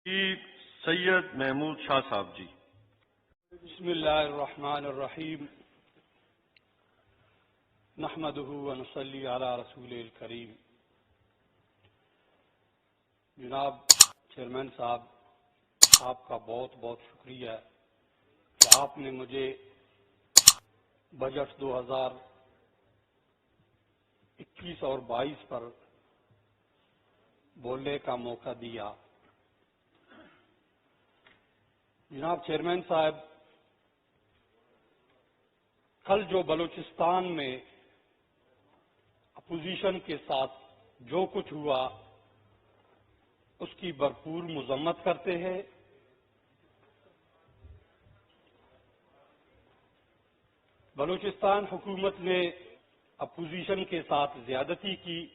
سید محمود شاہ صاحب جی۔ بسم اللہ الرحمن الرحیم، نحمدہ ونصلی علی رسول الکریم۔ جناب چیئرمین صاحب، آپ کا بہت بہت شکریہ کہ آپ نے مجھے بجٹ 2021 اور 22 پر بولنے کا موقع دیا۔ جناب چیئرمین صاحب، کل جو بلوچستان میں اپوزیشن کے ساتھ جو کچھ ہوا اس کی بھرپور مذمت کرتے ہیں۔ بلوچستان حکومت نے اپوزیشن کے ساتھ زیادتی کی،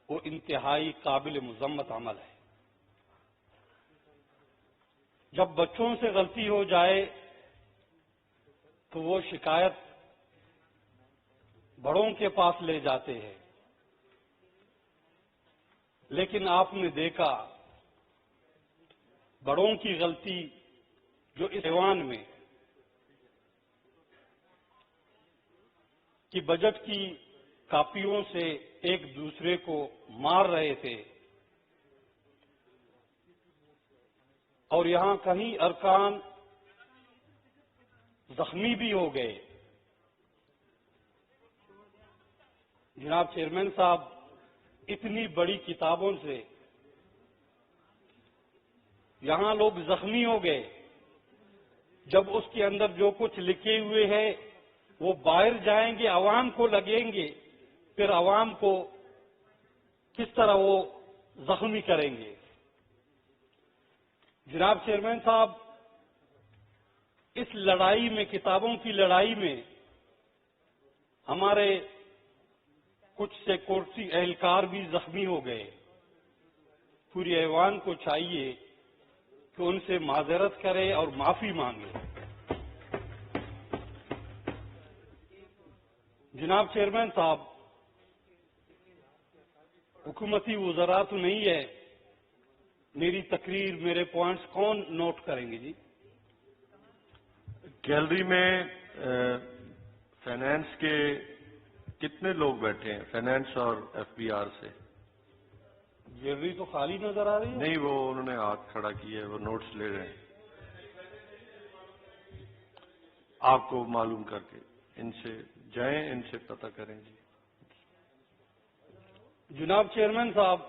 وہ انتہائی قابل مذمت عمل ہے۔ جب بچوں سے غلطی ہو جائے تو وہ شکایت بڑوں کے پاس لے جاتے ہیں، لیکن آپ نے دیکھا بڑوں کی غلطی جو اس ایوان میں کہ بجٹ کی کاپیوں سے ایک دوسرے کو مار رہے تھے، اور یہاں کہیں ارکان زخمی بھی ہو گئے۔ جناب چیئرمین صاحب، اتنی بڑی کتابوں سے یہاں لوگ زخمی ہو گئے۔ جب اس کے اندر جو کچھ لکھے ہوئے ہیں وہ باہر جائیں گے، عوام کو لگیں گے، پھر عوام کو کس طرح وہ زخمی کریں گے۔ جناب چیئرمین صاحب، اس لڑائی میں، کتابوں کی لڑائی میں، ہمارے کچھ سیکورٹی اہلکار بھی زخمی ہو گئے۔ پوری ایوان کو چاہیے کہ ان سے معذرت کرے اور معافی مانگے۔ جناب چیئرمین صاحب، حکومتی وزراء تو نہیں ہے، میری تقریر، میرے پوائنٹس کون نوٹ کریں گے جی؟ گیلری میں فائنانس کے کتنے لوگ بیٹھے ہیں؟ فائنانس اور ایف بی آر سے گیلری تو خالی نظر آ رہی ہے۔ نہیں، وہ انہوں نے ہاتھ کھڑا کیا ہے، وہ نوٹس لے رہے ہیں۔ آپ کو معلوم کر کے ان سے جائیں، ان سے پتہ کریں جی۔ جناب چیئرمین صاحب،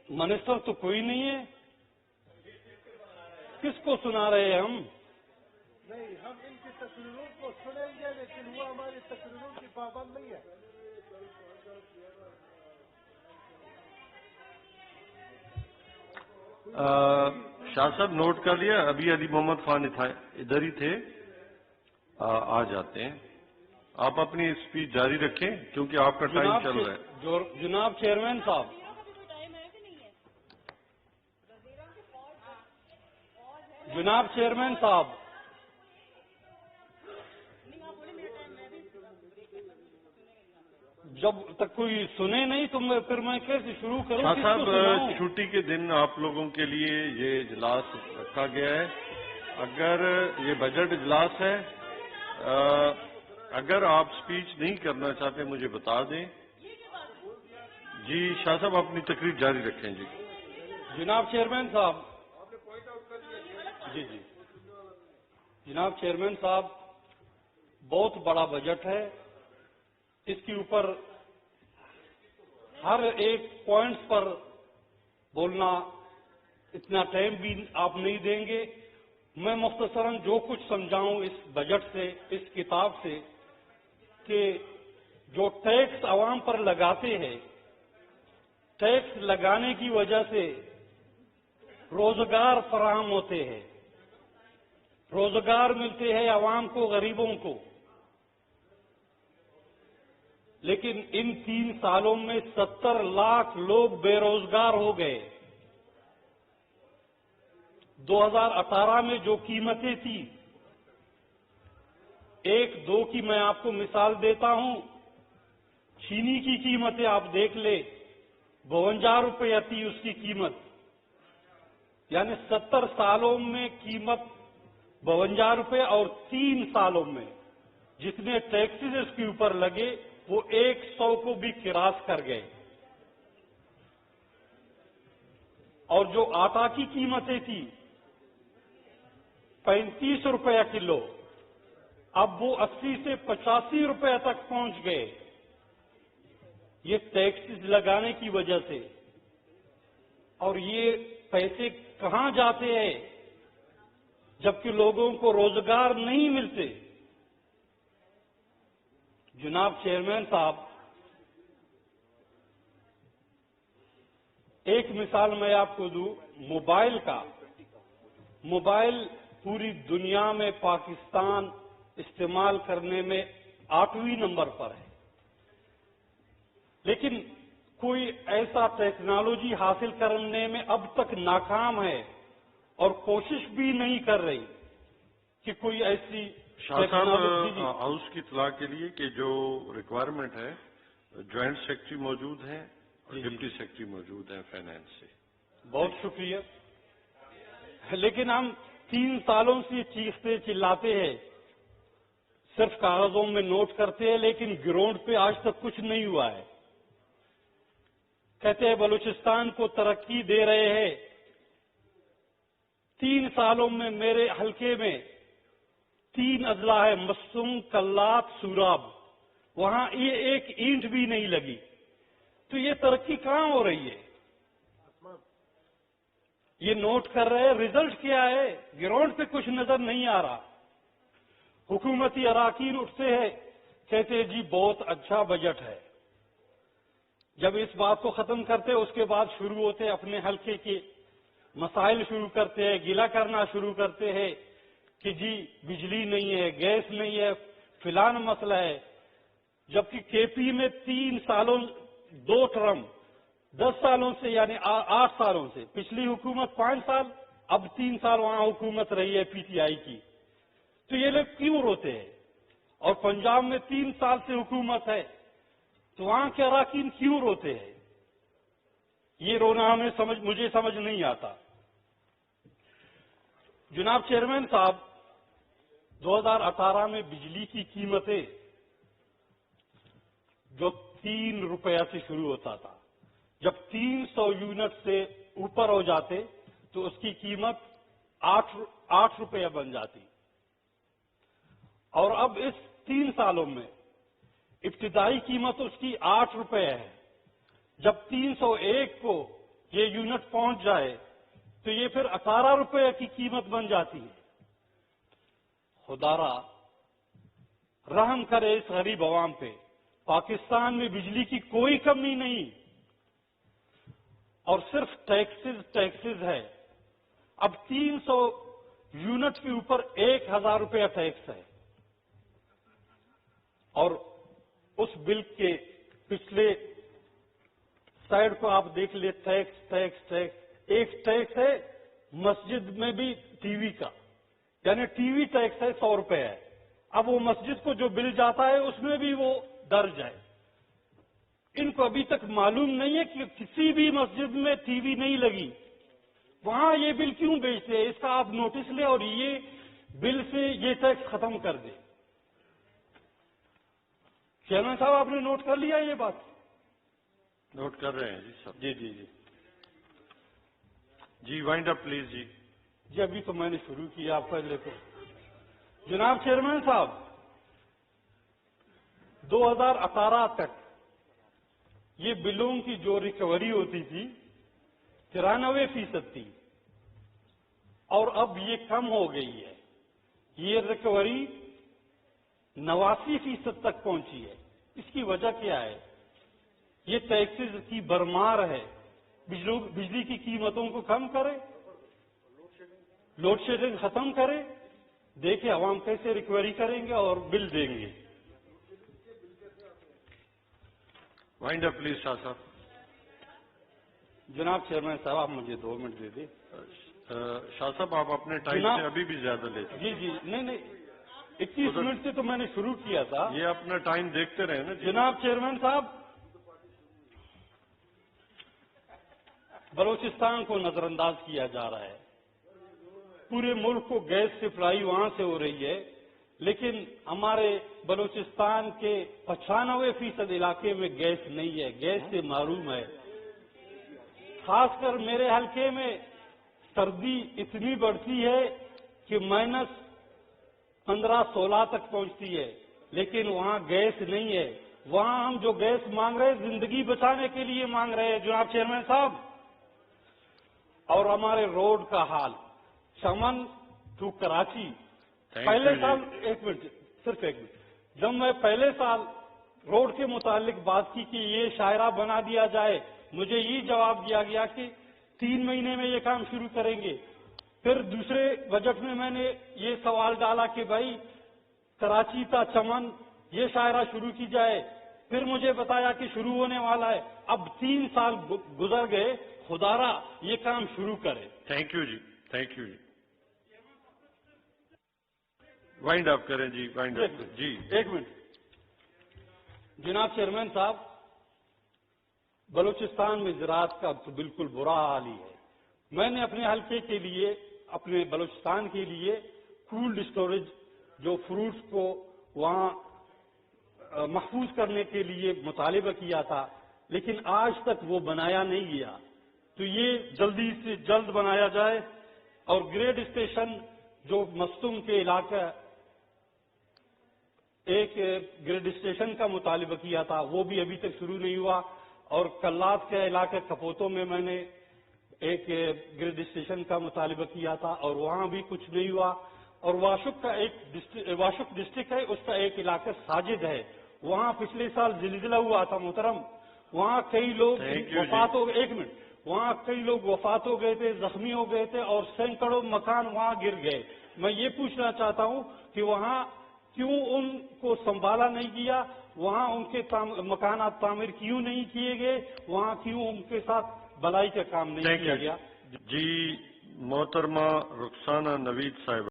منسٹر تو کوئی نہیں ہے، کس کو سنا رہے ہیں ہم؟ نہیں، ہم ان کی تقریروں کو سنیں گے، لیکن وہ ہماری تقریروں کی پابند نہیں ہے۔ شاہ صاحب نوٹ کر لیا، ابھی علی محمد خان ادھر ہی تھے، آ جاتے ہیں۔ آپ اپنی اسپیچ جاری رکھیں کیونکہ آپ کا ٹائم چل رہا ہے۔ جناب چیئرمین صاحب، جناب چیئرمین صاحب، جب تک کوئی سنے نہیں تو پھر میں کیسے شروع کروں؟ شاہ صاحب، چھٹی کے دن آپ لوگوں کے لیے یہ اجلاس رکھا گیا ہے۔ اگر یہ بجٹ اجلاس ہے، اگر آپ سپیچ نہیں کرنا چاہتے مجھے بتا دیں۔ جی شاہ صاحب، اپنی تقریر جاری رکھیں جی۔ جناب چیئرمین صاحب، جی جناب چیئرمین صاحب، بہت بڑا بجٹ ہے، اس کے اوپر ہر ایک پوائنٹس پر بولنا اتنا ٹائم بھی آپ نہیں دیں گے۔ میں مختصراً جو کچھ سمجھاؤں اس بجٹ سے، اس کتاب سے، کہ جو ٹیکس عوام پر لگاتے ہیں، ٹیکس لگانے کی وجہ سے روزگار فراہم ہوتے ہیں، روزگار ملتے ہیں عوام کو، غریبوں کو۔ لیکن ان 3 سالوں میں 70 لاکھ لوگ بے روزگار ہو گئے۔ 2018 میں جو قیمتیں تھیں، 1-2 کی میں آپ کو مثال دیتا ہوں۔ چینی کی قیمتیں آپ دیکھ لیں، 52 रुपये थी उसकी कीमत, यानी 70 सालों में कीमत 52 रुपये, और 3 सालों में जितने टैक्सेस इसके ऊपर लगे वो 100 को भी क्रॉस कर गए। और जो आटा की कीमतें थी 35 रुपया किलो, अब वो 80 से 85 रुपये तक पहुंच गए, ये टैक्सेस लगाने की वजह से। और ये पैसे कहां जाते हैं जबकि लोगों को रोजगार नहीं मिलते। जनाब चेयरमैन साहब, एक मिसाल मैं आपको दूं मोबाइल का। मोबाइल पूरी दुनिया में पाकिस्तान इस्तेमाल करने में 8वें नंबर पर है, लेकिन कोई ऐसा टेक्नोलॉजी हासिल करने में अब तक नाकाम है और कोशिश भी नहीं कर रही कि कोई ऐसी शाह साहब, हाउस की इत्तला के लिए कि जो रिक्वायरमेंट है, ज्वाइंट सेक्रेटरी मौजूद हैं और डिप्टी सेक्रेटरी मौजूद हैं फाइनेंस से। बहुत शुक्रिया। लेकिन हम 3 सालों से चीखते चिल्लाते हैं, सिर्फ कागजों में नोट करते हैं, लेकिन ग्राउंड पे आज तक कुछ नहीं हुआ है। कहते हैं बलूचिस्तान को तरक्की दे रहे हैं। 3 सालों में मेरे हलके में 3 अजला है, मसूम, कल्लात, सूराब, वहां ये एक ईंट भी नहीं लगी। तो ये तरक्की कहां हो रही है? ये नोट कर रहे हैं, रिजल्ट क्या है? ग्राउंड पे कुछ नजर नहीं आ रहा। हुकूमती अराकीन उठते हैं, कहते हैं जी बहुत अच्छा बजट है। जब इस बात को खत्म करते हैं उसके बाद शुरू होते हैं अपने हलके के मसाइल शुरू करते हैं, गिला करना शुरू करते हैं कि जी बिजली नहीं है, गैस नहीं है, फिलान मसला है। जबकि केपी में 3 सालों 2 टर्म 10 सालों से, यानी 8 सालों से, पिछली हुकूमत 5 साल, अब 3 साल वहां हुकूमत रही है पीटीआई की। तो ये लोग क्यों रोते हैं? और पंजाब में 3 साल से हुकूमत है, तो वहां के अराकीन क्यों रोते हैं? ये रोना मुझे समझ नहीं आता। जनाब चेयरमैन साहब, 2018 में बिजली की कीमतें जो 3 रुपया से शुरू होता था, जब 300 यूनिट से ऊपर हो जाते तो उसकी कीमत 8 रुपया बन जाती। और अब इस 3 सालों में इब्तिदाई कीमत उसकी 8 रुपये है। जब 301 को ये यूनिट पहुंच जाए तो ये फिर 18 रुपये की कीमत बन जाती है। खुदारा रहम करे इस गरीब अवाम पे। पाकिस्तान में बिजली की कोई कमी नहीं और सिर्फ टैक्सेस है। अब 300 यूनिट के ऊपर 1000 रुपया टैक्स है। और उस बिल के पिछले साइड को आप देख ले, टैक्स। एक टैक्स है मस्जिद में भी टीवी का, यानी टीवी टैक्स है 100 रुपए है। अब वो मस्जिद को जो बिल जाता है उसमें भी वो दर्ज है। इनको अभी तक मालूम नहीं है कि किसी भी मस्जिद में टीवी नहीं लगी, वहां ये बिल क्यों बेचते हैं। इसका आप नोटिस ले और ये बिल से ये टैक्स खत्म कर दे। चेयरमैन साहब, आपने नोट कर लिया ये बात? नोट कर रहे हैं जी सब। जी। जी वाइंड अप प्लीज जी। जी अभी तो मैंने शुरू किया, आप पहले तो। जनाब चेयरमैन साहब, 2018 तक ये बिलों की जो रिकवरी होती थी 93% थी और अब ये कम हो गई है। ये रिकवरी 89% तक पहुंची है। इसकी वजह क्या है? ये टैक्सेस की भरमार है। बिजली की कीमतों को कम करे, लोड शेडिंग खत्म करे, देखे अवाम कैसे रिकवरी करेंगे और बिल देंगे। वाइंड अप प्लीज शाह साहब। जनाब चेयरमैन साहब, आप मुझे 2 मिनट दे दें। शाह साहब, आप अपने टाइम से अभी भी ज्यादा लेते हैं। जी नहीं 21 मिनट से तो मैंने शुरू किया था। ये अपना टाइम देखते रहे ना। जनाब चेयरमैन साहब, बलूचिस्तान को नजरअंदाज किया जा रहा है। पूरे मुल्क को गैस सप्लाई वहां से हो रही है, लेकिन हमारे बलूचिस्तान के 95% इलाके में गैस नहीं है, गैस से महरूम है। खासकर मेरे हल्के में सर्दी इतनी बढ़ती है कि -15-16 तक पहुंचती है, लेकिन वहां गैस नहीं है। वहां हम जो गैस मांग रहे हैं जिंदगी बचाने के लिए मांग रहे हैं जनाब चेयरमैन साहब। और हमारे रोड का हाल, चमन टू कराची, पहले साल सिर्फ एक मिनट, जब मैं पहले साल रोड के मुतालिक बात की कि ये शायरा बना दिया जाए, मुझे ये जवाब दिया गया कि 3 महीने में ये काम शुरू करेंगे। फिर दूसरे बजट में मैंने ये सवाल डाला कि भाई कराची का चमन ये शायरा शुरू की जाए, फिर मुझे बताया कि शुरू होने वाला है। अब 3 साल गुजर गए, खुदारा ये काम शुरू करे। Thank you ji, thank you ji. Wind up करें जी, वाइंड अप जी। एक मिनट जनाब चेयरमैन साहब, बलूचिस्तान में ज़राअत का तो बिल्कुल बुरा हाल ही है। मैंने अपने हल्के के लिए, अपने बलूचिस्तान के लिए कोल्ड स्टोरेज जो फ्रूट्स को वहां महफूज करने के लिए मुतालिबा किया था, लेकिन आज तक वो बनाया नहीं गया। तो ये जल्दी से जल्द बनाया जाए। और ग्रेड स्टेशन जो मस्तूम के इलाका एक ग्रेड स्टेशन का मुतालिबा किया था, वो भी अभी तक शुरू नहीं हुआ। और कल्लात के इलाके कपोतों में मैंने एक ग्रेड स्टेशन का मुतालिबा किया था और वहां भी कुछ नहीं हुआ। और वाशुक डिस्ट्रिक्ट है, उसका एक इलाका साजिद है, वहां पिछले साल जिलजिला हुआ था मोहतरम, वहां कई लोग वफात हो गए। एक मिनट, वहां कई लोग वफात हो गए थे, जख्मी हो गए थे और सैकड़ों मकान वहां गिर गए। मैं ये पूछना चाहता हूं कि वहां क्यों उनको संभाला नहीं गया, वहां उनके मकान तामीर क्यों नहीं किए गए, वहां क्यों उनके साथ भलाई का काम नहीं किया गया। जी मोहतरमा रुखसाना नवीद साहिब।